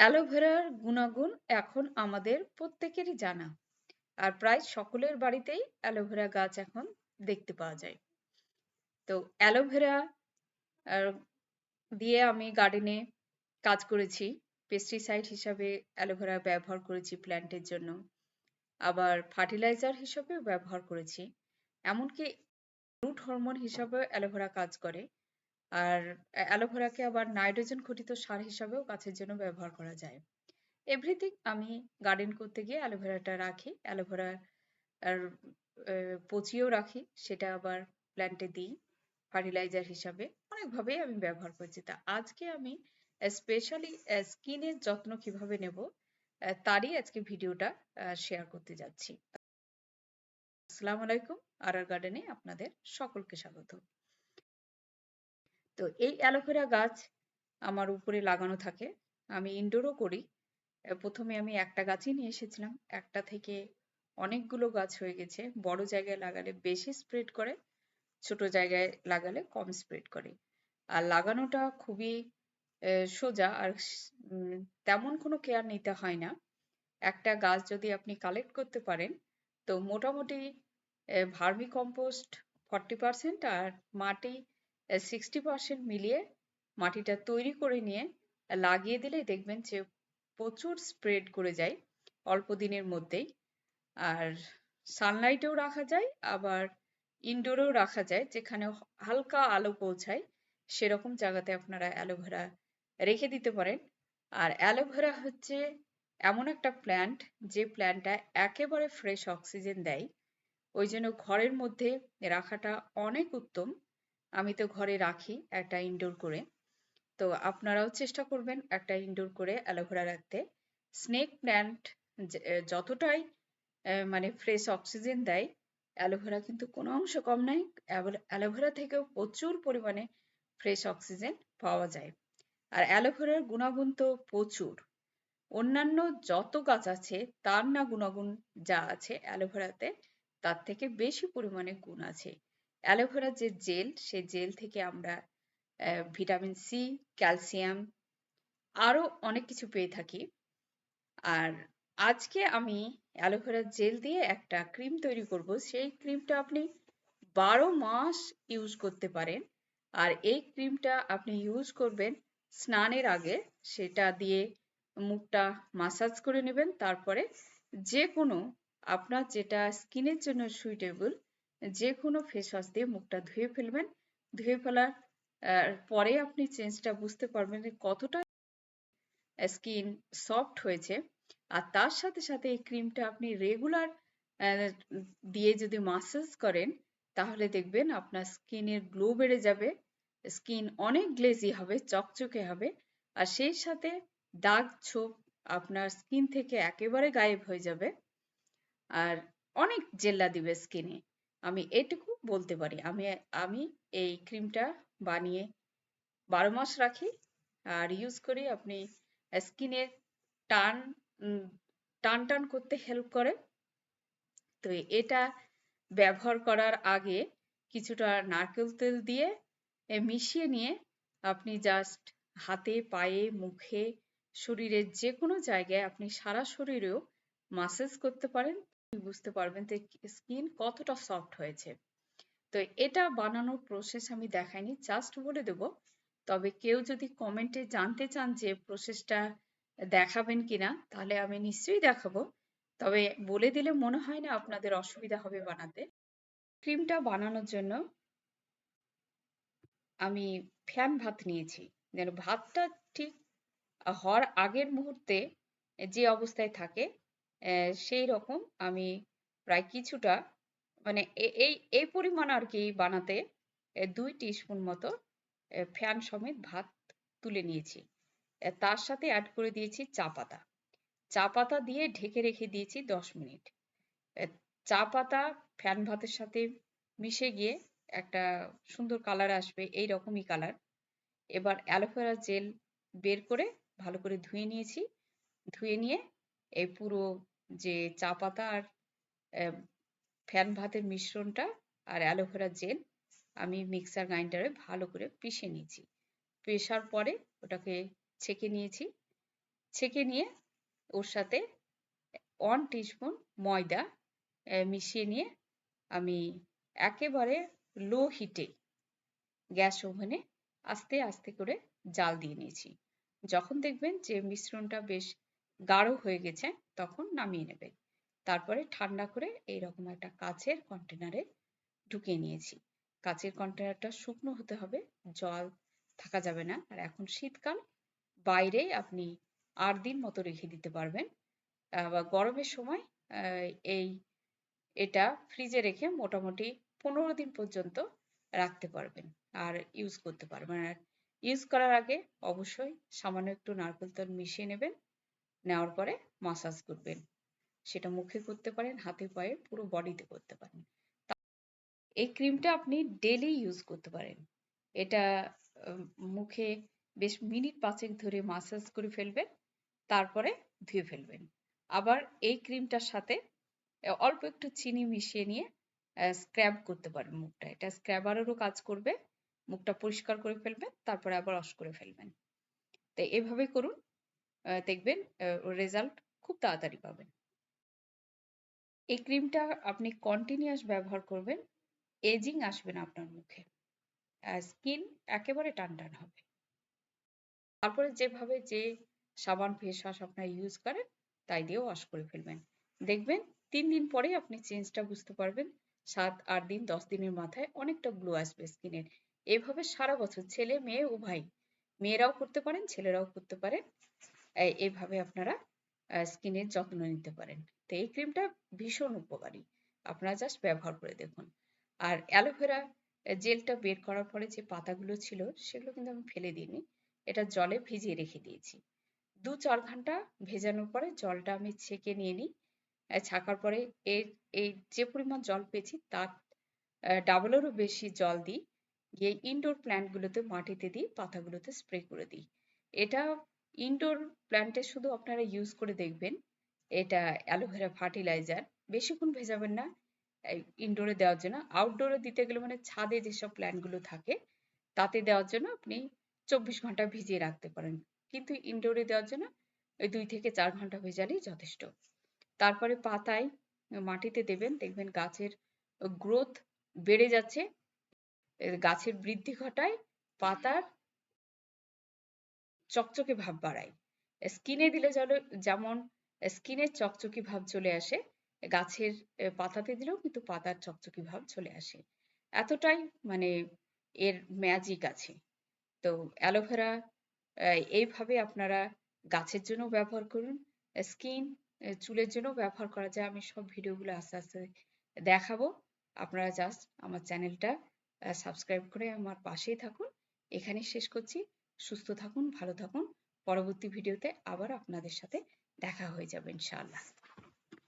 অ্যালোভেরার গুণাগুণ এখন আমাদের প্রত্যেকেরই জানা। আর প্রায় সকলের বাড়িতেই অ্যালোভেরা গাছ এখন দেখতে পাওয়া যায়। তো অ্যালোভেরা আর দিয়ে আমি গার্ডেনে কাজ করেছি। পেস্টিসাইড হিসাবে অ্যালোভেরা ব্যবহার করেছি প্ল্যান্টের জন্য। আবার ফার্টিলাইজার হিসেবেও ব্যবহার করেছি। এমনকি রুট হরমোন হিসাবেও অ্যালোভেরা কাজ করে। আর অ্যালোভেরাকে আবার নাইট্রোজেন ঘটিত সার হিসাবেও গাছের জন্য ব্যবহার করা যায়। এভরিথিং আমি গার্ডেন করতে গিয়ে অ্যালোভেরাটা রাখি। অ্যালোভেরা আর পচিয়েও রাখি, সেটা আবার প্ল্যান্টে দিই ফার্টিলাইজার হিসাবে। অনেকভাবেই আমি ব্যবহার করছি। তা আজকে আমি স্পেশালি স্কিনের যত্ন কিভাবে নেব তারই আজকে ভিডিওটা শেয়ার করতে যাচ্ছি। আসসালামু আলাইকুম, আর গার্ডেনে আপনাদের সকলকে স্বাগত। তো এই অ্যালোভেরা গাছ আমার উপরে লাগানো থাকে, আমি ইনডোরও করি। প্রথমে আমি একটা গাছই নিয়ে এসেছিলাম, একটা থেকে অনেকগুলো গাছ হয়ে গেছে। বড় জায়গায় লাগালে বেশি স্প্রেড করে, ছোট জায়গায় লাগালে কম স্প্রেড করে। আর লাগানোটা খুবই সোজা, আর তেমন কোনো কেয়ার নিতে হয় না। একটা গাছ যদি আপনি কালেক্ট করতে পারেন, তো মোটামুটি ভার্মি কম্পোস্ট 40% আর মাটি 60% মিলিয়ে মাটিটা তৈরি করে নিয়ে লাগিয়ে দিলে দেখবেন যে প্রচুর স্প্রেড করে যায় অল্প দিনের মধ্যেই। আর সানলাইটেও রাখা যায়, আবার ইনডোরেও রাখা যায়, যেখানে হালকা আলো পৌঁছায় সেরকম জায়গাতে আপনারা অ্যালোভেরা রেখে দিতে পারেন। আর অ্যালোভেরা হচ্ছে এমন একটা প্ল্যান্ট, যে প্ল্যান্টটা একেবারে ফ্রেশ অক্সিজেন দেয়। ওই জন্য ঘরের মধ্যে রাখাটা অনেক উত্তম। আমি তো ঘরে রাখি একটা ইনডোর করে। তো আপনারাও চেষ্টা করবেন একটা ইনডোর করে অ্যালোভেরা রাখতে। স্নেক প্ল্যান্ট যতটাই মানে ফ্রেশ অক্সিজেন দেয়, অ্যালোভেরা কিন্তু কোনো অংশ কম নাই। অ্যালোভেরা থেকেও প্রচুর পরিমাণে ফ্রেশ অক্সিজেন পাওয়া যায়। আর অ্যালোভেরার গুণাগুণ তো প্রচুর। অন্যান্য যত গাছ আছে তার না গুণাগুণ যা আছে অ্যালোভেরাতে, তার থেকে বেশি পরিমাণে গুণ আছে। অ্যালোভেরার যে জেল, সেই জেল থেকে আমরা ভিটামিন সি, ক্যালসিয়াম, আরো অনেক কিছু পেয়ে থাকি। আর আজকে আমি অ্যালোভেরার জেল দিয়ে একটা ক্রিম তৈরি করব। সেই ক্রিমটা আপনি 12 মাস ইউজ করতে পারেন। আর এই ক্রিমটা আপনি ইউজ করবেন স্নানের আগে। সেটা দিয়ে মুখটা মাসাজ করে নেবেন। তারপরে যে কোনো আপনার যেটা স্কিনের জন্য সুইটেবল যে কোনো ফেস ওয়াশ দিয়ে মুখটা ধুয়ে ফেলবেন। ধুয়ে ফেলার পরে আপনি চেঞ্জটা বুঝতে পারবেন যে কতটা স্কিন সফট হয়েছে। আর তার সাথে সাথে এই ক্রিমটা আপনি রেগুলার দিয়ে যদি মাসাজ করেন, তাহলে দেখবেন আপনার স্কিনের গ্লো বেড়ে যাবে। স্কিন অনেক গ্লেজি হবে, চকচকে হবে। আর সেই সাথে দাগ ছোপ আপনার স্কিন থেকে একেবারে গায়েব হয়ে যাবে। আর অনেক জেল্লা দিবে স্কিনে। আমি এটুকু বলতে পারি। আমি আমি এই ক্রিমটা বানিয়ে 12 মাস রাখি আর ইউজ করি। আপনি স্কিনের টান টান টান করতে হেল্প করে। তো এটা ব্যবহার করার আগে কিছুটা নারকেল তেল দিয়ে মিশিয়ে নিয়ে আপনি জাস্ট হাতে, পায়ে, মুখে, শরীরের যে কোনো জায়গায় আপনি সারা শরীরেও মাসাজ করতে পারেন। বুঝতে পারবেন যে স্কিন কতটা সফট হয়েছে। তো এটা বানানোর প্রসেস আমি দেখাইনি, জাস্ট বলে দেব। তবে কেউ যদি কমেন্টে জানতে চান যে প্রসেসটা দেখাবেন কিনা, তাহলে আমি নিশ্চয়ই দেখাবো। তবে বলে দিলে মনে হয় না আপনাদের অসুবিধা হবে বানাতে। ক্রিমটা বানানোর জন্য আমি ফ্যান ভাত নিয়েছি, যেন ভাতটা ঠিক হওয়ার আগের মুহূর্তে যে অবস্থায় থাকে সেই রকম আমি প্রায় কিছুটা, মানে এই এই পরিমাণ আর কি বানাতে 2 টিস্পুন মতো ফ্যান সমেত ভাত তুলে নিয়েছি। তার সাথে অ্যাড করে দিয়েছি চা পাতা। চা পাতা দিয়ে ঢেকে রেখে দিয়েছি 10 মিনিট। চা পাতা ফ্যান ভাতের সাথে মিশে গিয়ে একটা সুন্দর কালার আসবে, এই রকমই কালার। এবার অ্যালোভেরা জেল বের করে ভালো করে ধুয়ে নিয়েছি। ধুয়ে নিয়ে এই পুরো যে চা পাতা আর ফ্যান ভাতের মিশ্রণটা আর অ্যালোভেরা জেল আমি মিক্সার গ্রাইন্ডারে ভালো করে পিষে নিয়েছি। পেষার পরে ওটাকে ছেঁকে নিয়েছি। ছেঁকে নিয়ে ওর সাথে 1 টিস্পুন ময়দা মিশিয়ে নিয়ে আমি একেবারে লো হিটে গ্যাস ওভেনে আস্তে আস্তে করে জাল দিয়ে নিয়েছি। যখন দেখবেন যে মিশ্রণটা বেশ গাঢ় হয়ে গেছে তখন নামিয়ে নেবেন। তারপরে ঠান্ডা করে এইরকম একটা কাচের কন্টেনারে ঢুকিয়ে নিয়েছি। কাচের কন্টেনারটা শুকনো হতে হবে, জল থাকা যাবে না। আর এখন শীতকাল, বাইরে আপনি 8 দিন মতো রেখে দিতে পারবেন। বা গরমের সময় এই এটা ফ্রিজে রেখে মোটামুটি 15 দিন পর্যন্ত রাখতে পারবেন আর ইউজ করতে পারবেন। আর ইউজ করার আগে অবশ্যই সামান্য একটু নারকেল তেল মিশিয়ে নেবেন। নেওয়ার পরে মাসাজ করবেন। সেটা মুখে করতে পারেন, হাতে পায়ে পুরো বডিতে করতে পারেন। এই ক্রিমটা আপনি ডেলি ইউজ করতে পারেন। এটা মুখে বেশ মিনিট 5 ধরে মাসাজ করে ফেলবেন, তারপরে ধুয়ে ফেলবেন। আবার এই ক্রিমটার সাথে অল্প একটু চিনি মিশিয়ে নিয়ে স্ক্রাব করতে পারেন মুখটা। এটা স্ক্রাবারেরও কাজ করবে। মুখটা পরিষ্কার করে ফেলবেন, তারপরে আবার ওয়াশ করে ফেলবেন। তো এভাবে করুন, দেখবেন রেজাল্ট খুব তাড়াতাড়ি পাবেন। এই ক্রিমটা আপনি কন্টিনিউয়াস ব্যবহার করবেন, এজিং আসবে না আপনার মুখে। স্কিন একেবারে টান হবে। তারপরে যেভাবে যে সাবান ফেস ওয়াশ আপনারা ইউজ করেন তাই দিয়ে ওয়াশ করে ফেলবেন। দেখবেন 3 দিন পরেই আপনি চেঞ্জটা বুঝতে পারবেন। 7, 8 দিন, 10 দিনের মাথায় অনেকটা গ্লো আসবে স্কিনের। এভাবে সারা বছর ছেলে মেয়ে উভয়, মেয়েরাও করতে পারেন, ছেলেরাও করতে পারেন। এভাবে আপনারা স্কিনের যত্ন নিতে পারেন। তো এই ক্রিমটা ভীষণ উপকারী। আপনারা জাস্ট ব্যবহার করে দেখুন। আর অ্যালোভেরা জেলটা বের করার পরে যে পাতাগুলো ছিল সেগুলো কিন্তু আমি ফেলে দিইনি। এটা জলে ভিজিয়ে রেখে দিয়েছি। 2-4 ঘন্টা ভেজানোর পরে জলটা আমি ছেঁকে নিয়ে নিই। ছাঁকার পরে এই যে পরিমাণ জল পেয়েছি তার ডাবলেরও বেশি জল দিই। গিয়ে ইনডোর প্ল্যান্টগুলোতে মাটিতে দিই, পাতাগুলোতে স্প্রে করে দিই। এটা ইনডোর প্ল্যান্টে শুধু আপনারা ইউজ করে দেখবেন। এটা অ্যালোভেরা ফার্টিলাইজার। বেশিক্ষণ ভেজাবেন না ইনডোরে দেওয়ার জন্য। আউটডোরে দিতে গেলে মানে ছাদে যেসব প্ল্যান্টগুলো থাকে তাতে দেওয়ার জন্য আপনি 24 ঘন্টা ভিজিয়ে রাখতে পারেন। কিন্তু ইনডোরে দেওয়ার জন্য ওই 2 থেকে 4 ঘন্টা ভেজালেই যথেষ্ট। তারপরে পাতায় মাটিতে দেবেন, দেখবেন গাছের গ্রোথ বেড়ে যাচ্ছে, গাছের বৃদ্ধি ঘটায়, পাতার চকচকে ভাব বাড়ায়। স্কিনে দিলে যেমন স্কিনের চকচকে ভাব চলে আসে, গাছের পাতাতে দিলেও কিন্তু পাতার চকচকে ভাব চলে আসে। এতটাই মানে এর ম্যাজিক আছে। তো অ্যালোভেরা এইভাবে আপনারা গাছের জন্য ব্যবহার করুন, স্কিন চুলের জন্য ব্যবহার করা যায়। আমি সব ভিডিওগুলো আস্তে আস্তে দেখাবো। আপনারা জাস্ট আমার চ্যানেলটা সাবস্ক্রাইব করে আমার পাশেই থাকুন। এখানেই শেষ করছি। সুস্থ থাকুন, ভালো থাকুন। পরবর্তী ভিডিওতে আবার আপনাদের সাথে দেখা হয়ে যাবে ইনশাআল্লাহ।